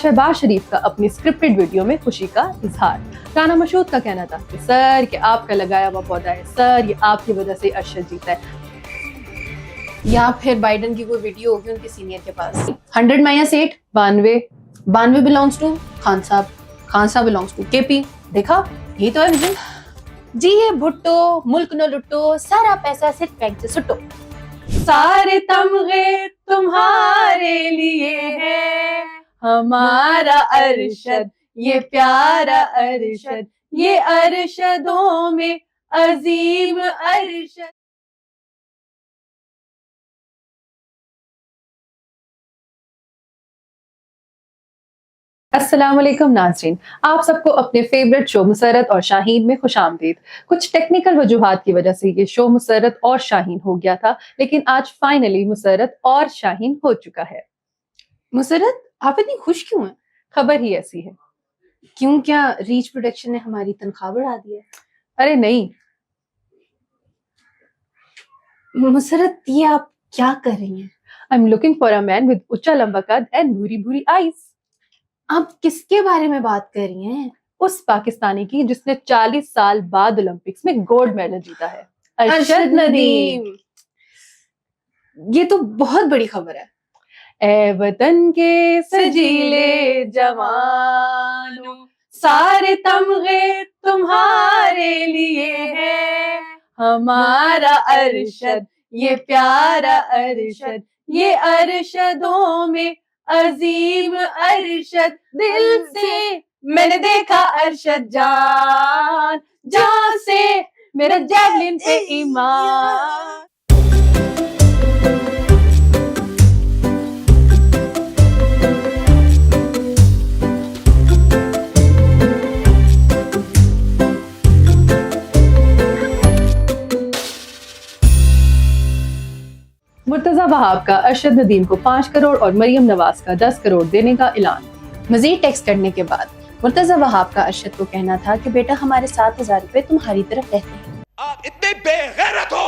शहबाज शरीफ का अपनी scripted video में खुशी का इजहार। राना मशहूद का कहना था कि सर कि आपका लगाया हुआ पौधा है, सर ये आपकी वजह से अरशद जीता है। या फिर बाइडन की कोई वीडियो होगी उनके सीनियर के पास। 100 माइनस 8 92 बिलोंग्स टू खान साहब, खान साहब बिलोंग्स टू केपी। देखा, यही तो है विजन। जी ये भुट्टो, मुल्क न लुट्टो, सारा पैसा सिर्फ बैंक से सुट्टो। सारे तमगे तुम्हारे लिए है, हमारा अरशद ये प्यारा अरशद, ये अरशदों में अजीम अरशद। अस्सलाम वालेकुम नाज़रीन, आप सबको अपने फेवरेट शो मुसर्रत और शाहीन में खुशामदीद। कुछ टेक्निकल वजूहात की वजह से ये शो मुसर्रत और शाहीन हो गया था, लेकिन आज फाइनली मुसर्रत और शाहीन हो चुका है। मुसर्रत, आप इतनी खुश क्यों हैं? खबर ही ऐसी है। क्यों, क्या रीच प्रोडक्शन ने हमारी तनख्वाह बढ़ा दी है? अरे नहीं मुसर्रत, ये आप क्या कर रही हैं? I am looking for a man with ऊंचा लंबा कद एंड भूरी भूरी आईज। आप किसके बारे में बात कर रही हैं? उस पाकिस्तानी की जिसने 40 साल बाद ओलंपिक्स में गोल्ड मेडल जीता है, अरशद नदीम। ये तो बहुत बड़ी खबर है। ए वतन के सजीले जवानों, सारे तमगे तुम्हारे लिए है, हमारा अरशद ये प्यारा अरशद, ये अरशदों में अजीम अरशद। दिल से मैंने देखा अरशद जान, जान से मेरा जैवलिन पे ईमान। मुर्तजा वहाब का अरशद नदीम को 5 करोड़ और मरियम नवाज का 10 करोड़ देने का ऐलान। मजीद टेक्स्ट करने के बाद मुर्तजा वहाब का अरशद को कहना था कि बेटा हमारे 7,000 रुपए तुम्हारी तरफ रहते हैं। आप इतने बेगैरत हो,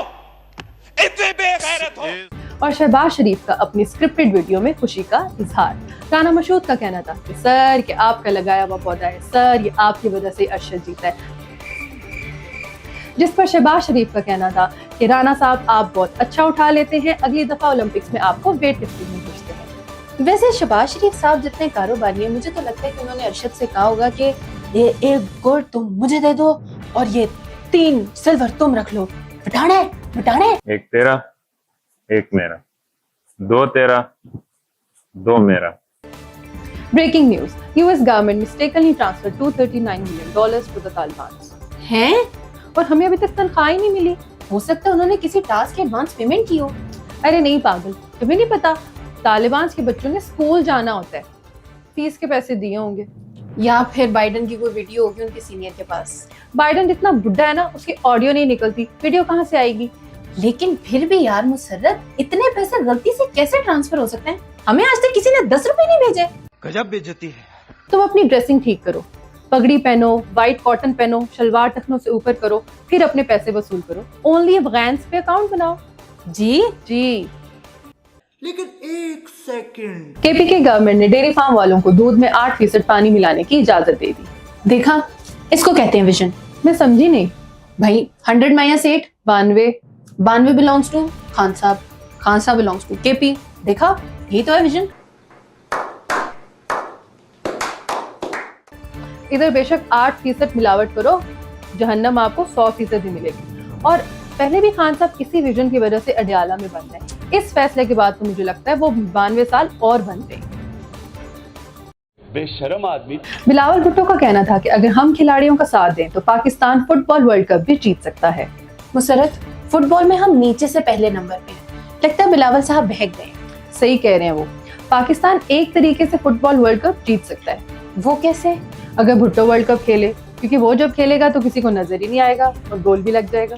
इतने बेगैरत हो। और शहबाज शरीफ का अपनी स्क्रिप्टेड वीडियो में खुशी का इजहार। राना मशहूद का कहना था कि सर कि आपका लगाया हुआ पौधा है, सर ये आपकी वजह से अरशद जीता है। जिस पर शहबाज शरीफ का कहना था कि राना साहब आप बहुत अच्छा उठा लेते हैं, अगली दफा ओलंपिक्स में आपको वेट लिफ्टिंग में भेजते हैं। वैसे शहबाज शरीफ साहब जितने कारोबारी हैं, मुझे तो लगता है कि उन्होंने अरशद से कहा होगा कि ये 1 गोल्ड तुम मुझे दे दो और ये 3 सिल्वर तुम रख लो। बटाने बटाने। 1 तेरा 1 मेरा, 2 तेरा 2 मेरा। Breaking news, US government mistakenly transfer $239 million to the Taliban. हैं? और हमें अभी तक तनख्वाह ही नहीं मिली। हो सकता है उन्होंने किसी टास्क की एडवांस पेमेंट की हो। अरे नहीं पागल, तुम्हें नहीं पता तालिबान के बच्चों ने स्कूल जाना होता है, फीस के पैसे दिए होंगे। या फिर बाइडन की कोई वीडियो होगी उनके सीनियर के पास। बाइडन इतना बुढ़ा है ना, उसकी ऑडियो नहीं निकलती, वीडियो कहाँ से आएगी? लेकिन फिर भी यार मुसर्रत, इतने पैसे गलती से कैसे ट्रांसफर हो सकते हैं? हमें आज तक किसी ने 10 रुपए नहीं भेजे। गजब बेइज्जती है। तुम अपनी ड्रेसिंग ठीक करो, पगड़ी पहनो, व्हाइट कॉटन पहनो, शलवार टखनों से ऊपर करो, फिर अपने पैसे वसूल करो। ओनली अफगान्स पे अकाउंट बनाओ। जी जी। लेकिन 1 सेकंड, केपी के गवर्नमेंट ने डेयरी फार्म वालों को दूध में 8% पानी मिलाने की इजाजत दे दी। देखा, इसको कहते हैं विजन। मैं समझी नहीं भाई 100 माइनस 8 92 बिलोंग्स टू खान साहब, खान साहब बिलोंग्स टू केपी। देखा, यही तो है विजन। इधर बेशक 8% मिलावट करो, जहन्नम आपको 100% ही मिलेगी। और पहले भी खान साहब किसी विजन की वजह से अडियाला में बंद है। इस फैसले के बाद तो मुझे लगता है वो 92 साल और बन गए। बेशरम आदमी। बिलावल भुट्टो का कहना था कि अगर हम खिलाड़ियों का साथ दें तो पाकिस्तान फुटबॉल वर्ल्ड कप भी जीत सकता है। मुसर्रत, फुटबॉल में हम नीचे से पहले नंबर पे हैं। लगता है बिलावल साहब बहक गए। सही कह रहे हैं वो। पाकिस्तान एक तरीके से फुटबॉल वर्ल्ड कप जीत सकता है। वो कैसे? अगर भुट्टो वर्ल्ड कप खेले, क्योंकि वो जब खेलेगा तो किसी को नजर ही नहीं आएगा और गोल भी लग जाएगा।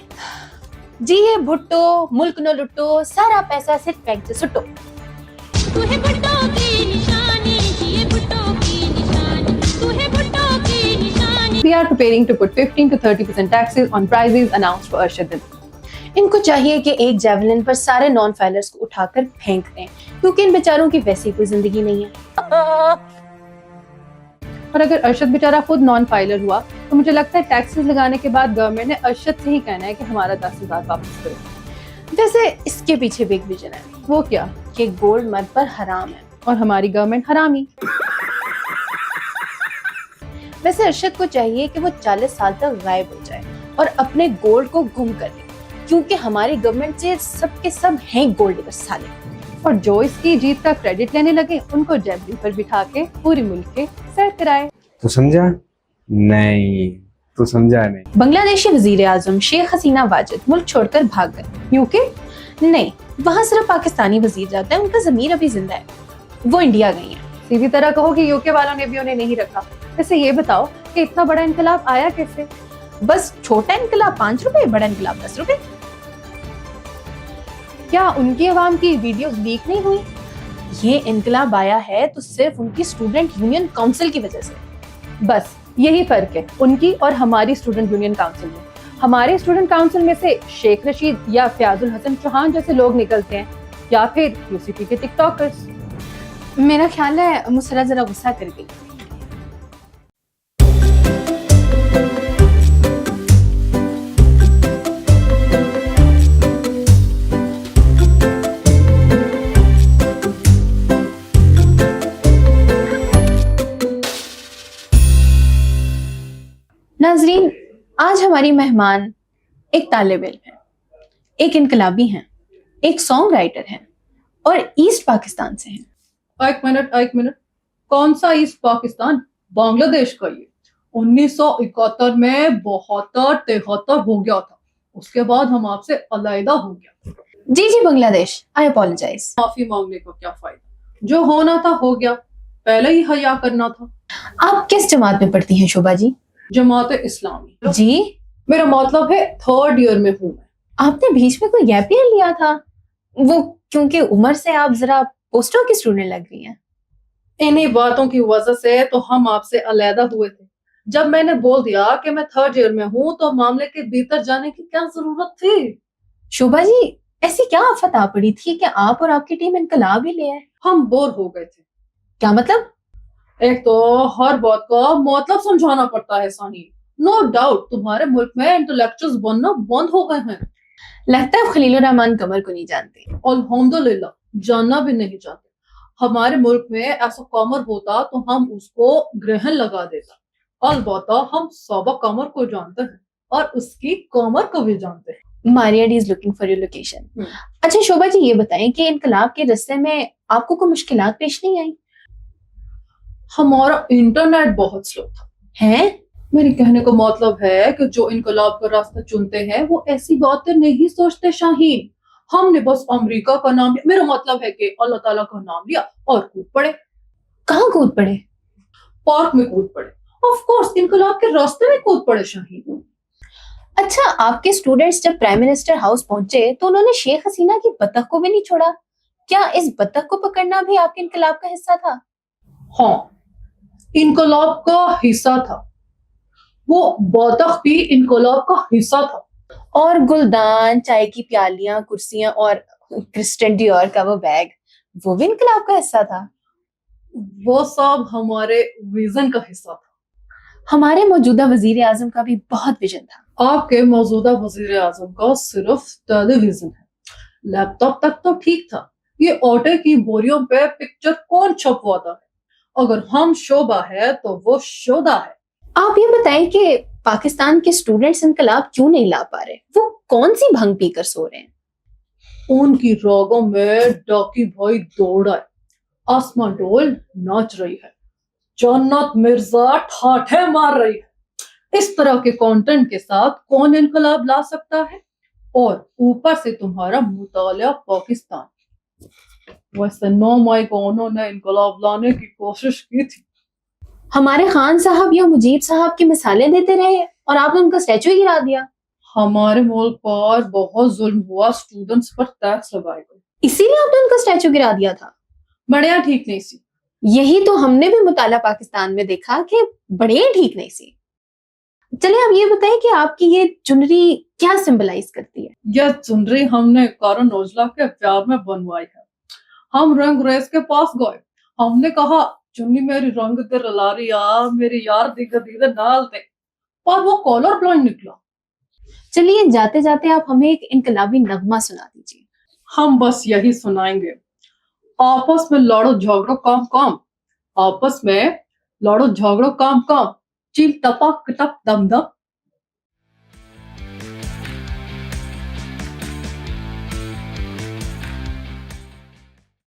जी ये भुट्टो, मुल्क न लुट्टो, सारा पैसा सिर्फ बैंक से सुट्टो। तू है भुट्टो की निशानी, ये भुट्टो की निशानी, तू है भुट्टो की निशानी। We are preparing to put 15 to 30% taxes on prices announced for Arshad Nadaim। इनको चाहिए कि एक जेवलिन पर सारे नॉन फाइलर्स को उठाकर फेंक दें, क्योंकि इन बेचारों की वैसी कोई जिंदगी नहीं है। और अगर अरशद बेचारा खुद नॉन फाइलर हुआ तो मुझे लगता है टैक्सेस लगाने के बाद गवर्नमेंट ने अरशद से ही कहना है कि हमारा 10,000 वापस करो। वैसे इसके पीछे भी एक विजन है वो क्या? कि गोल्ड मर्द पर हराम है। और हमारी गवर्नमेंट हरामी। वैसे अरशद को चाहिए कि वो 40 साल तक गायब हो जाए और अपने गोल्ड को गुम कर दे, क्योंकि हमारी गवर्नमेंट से सबके सब हैं गोल्ड डिगर साले। और जो इसकी जीत का क्रेडिट लेने लगे उनको जेबली पर बिठा के पूरी मुल्क के सैर कराए। तू समझा? नहीं, तू समझा नहीं। बांग्लादेशी वजीर आजम शेख हसीना वाजिद मुल्क छोड़कर भाग गए। यूके? नहीं, वहाँ सिर्फ पाकिस्तानी वजीर जाता है, उनका ज़मीर अभी जिंदा है। वो इंडिया गई हैं। सीधी तरह कहो कि यूके वालों ने भी उन्हें नहीं रखा। वैसे ये बताओ कि इतना बड़ा इनकलाब आया कैसे? बस छोटा इनकलाब 5 रुपए, बड़ा इनकलाब 10 रुपए। क्या उनकी आवाम की वीडियोस लीक नहीं हुई? ये इनकलाब आया है तो सिर्फ उनकी स्टूडेंट यूनियन काउंसिल की वजह से। बस यही फर्क है उनकी और हमारी स्टूडेंट यूनियन काउंसिल में। हमारे स्टूडेंट काउंसिल में से शेख रशीद या फयाजुल हसन चौहान जैसे लोग निकलते हैं, या फिर यूसीपी के टिकटॉकर्स। मेरा ख्याल है मुसरा जरा गुस्सा कर गई। नाजरीन, आज हमारी मेहमान एक तालिब इल्म है, एक इनकलाबी हैं, एक सॉन्ग राइटर हैं और ईस्ट पाकिस्तान से हैं। एक मिनट, कौन सा ईस्ट पाकिस्तान? बांग्लादेश का। ये 1971 में 72-73 हो गया था, उसके बाद हम आपसे अलहदा हो गया। जी बांग्लादेश, आई अपोलोजाइज। माफी मांगने का क्या फायदा, जो होना था हो गया, पहले ही हया करना था। आप किस जमात में पढ़ती हैं शोभा जी? जमात इस्लामी। जी, मेरा मतलब है 3rd ईयर में हूँ मैं। आपने बीच में कोई गैप ईयर लिया था? वो क्योंकि उम्र से आप जरा पोस्टों की स्टूडेंट लग रही हैं। इन्हीं बातों की वजह से तो हम आपसे अलहदा हुए थे। जब मैंने बोल दिया कि मैं 3rd ईयर में हूँ तो मामले के भीतर जाने की क्या जरूरत थी? शोभा जी, ऐसी क्या आफत आ पड़ी थी कि आप और आपकी टीम इनकलाब ही ले आए? हम बोर हो गए थे। क्या मतलब? एक तो हर बात का मतलब समझाना पड़ता है सानी। नो डाउट तुम्हारे मुल्क में इंटेलेक्चुअल्स बनना बंद हो गए हैं। लगता है खलीलुर रहमान कमर को नहीं जानते। अल्हम्दुलिल्लाह, जानना भी नहीं चाहते। हमारे मुल्क में ऐसा कमर होता तो हम उसको ग्रहण लगा देता। अलबत्ता हम सबा कमर को जानते हैं और उसकी कमर को भी जानते हैं। Maria de is looking for your location. अच्छा शोभा जी, ये बताएं कि इनकलाब के रास्ते में आपको कोई मुश्किलात पेश नहीं आई? हमारा इंटरनेट बहुत स्लो था। हैं? मेरे कहने का मतलब है कि जो इनकलाब का रास्ता चुनते हैं वो ऐसी बातें नहीं सोचते शाहीन। हमने बस अमेरिका का नाम लिया, मेरा मतलब है कि अल्लाह ताला का नाम लिया और कूद पड़े। कहाँ कूद पड़े? पार्क में कूद पड़े। ऑफ कोर्स इनकलाब के रास्ते में कूद पड़े शाहीन। अच्छा, आपके स्टूडेंट्स जब प्राइम मिनिस्टर हाउस पहुंचे तो उन्होंने शेख हसीना की बतख को भी नहीं छोड़ा। क्या इस बतख को पकड़ना भी आपके इनकलाब का हिस्सा था? हाँ, इनकलाब का हिस्सा था। वो बतख भी इनकलाब का हिस्सा था। और गुलदान, चाय की प्यालियां, कुर्सियां और क्रिस्टियन डियोर का वो बैग, वो भी इनकलाब का हिस्सा था। वो सब हमारे विजन का हिस्सा था। हमारे मौजूदा वजीर आजम का भी बहुत विजन था। आपके मौजूदा वजीर आजम का सिर्फ टेलीविजन है, लैपटॉप तक तो ठीक था। ये आटे की बोरियों पे पिक्चर कौन छपवाता है? अगर हम शोभा है तो वो शोधा है। आप ये बताएं कि पाकिस्तान के स्टूडेंट्स इनकलाब क्यों नहीं ला पा रहे? वो कौन सी भंग पीकर सो रहे हैं? उनकी रागों में डाकी भाई दौड़ आए, आसमां डोल नाच रही है, जन्नत मिर्जा ठाठे मार रही है। इस तरह के कंटेंट के साथ कौन इनकलाब ला सकता है? और ऊपर से तुम्हारा मुतालिया पाकिस्तान। वैसे 9 मई को उन्होंने इनकलाब लाने की कोशिश की थी। हमारे खान साहब या मुजीब साहब की मिसालें देते रहे और आपने उनका स्टैचू गिरा दिया। हमारे मुल्क पर बहुत जुल्म हुआ, स्टूडेंट्स पर टैक्स लगाए गए, इसीलिए आपने उनका स्टैचू गिरा दिया था। बढ़िया ठीक नहीं सी। यही तो हमने भी मुताला पाकिस्तान में देखा कि बड़े ठीक नहीं सी। चलिए आप ये बताएं कि आपकी ये चुनरी क्या सिंबलाइज करती है? यह चुनरी हमने करण औजला के प्यार में बनवाई है। हम रंग रेस के पास गए, हमने कहा चुन्नी मेरी रंग ते रला रही आ मेरी यार दी गदी दे नाल ते पर वो कॉलर ब्लाइंड निकला। चलिए जाते जाते आप हमें एक इनकलाबी नगमा सुना दीजिए। हम बस यही सुनाएंगे, आपस में लड़ो झगड़ो काम काम, आपस में लड़ो झगड़ो काम काम, चील टपक टप दम दम,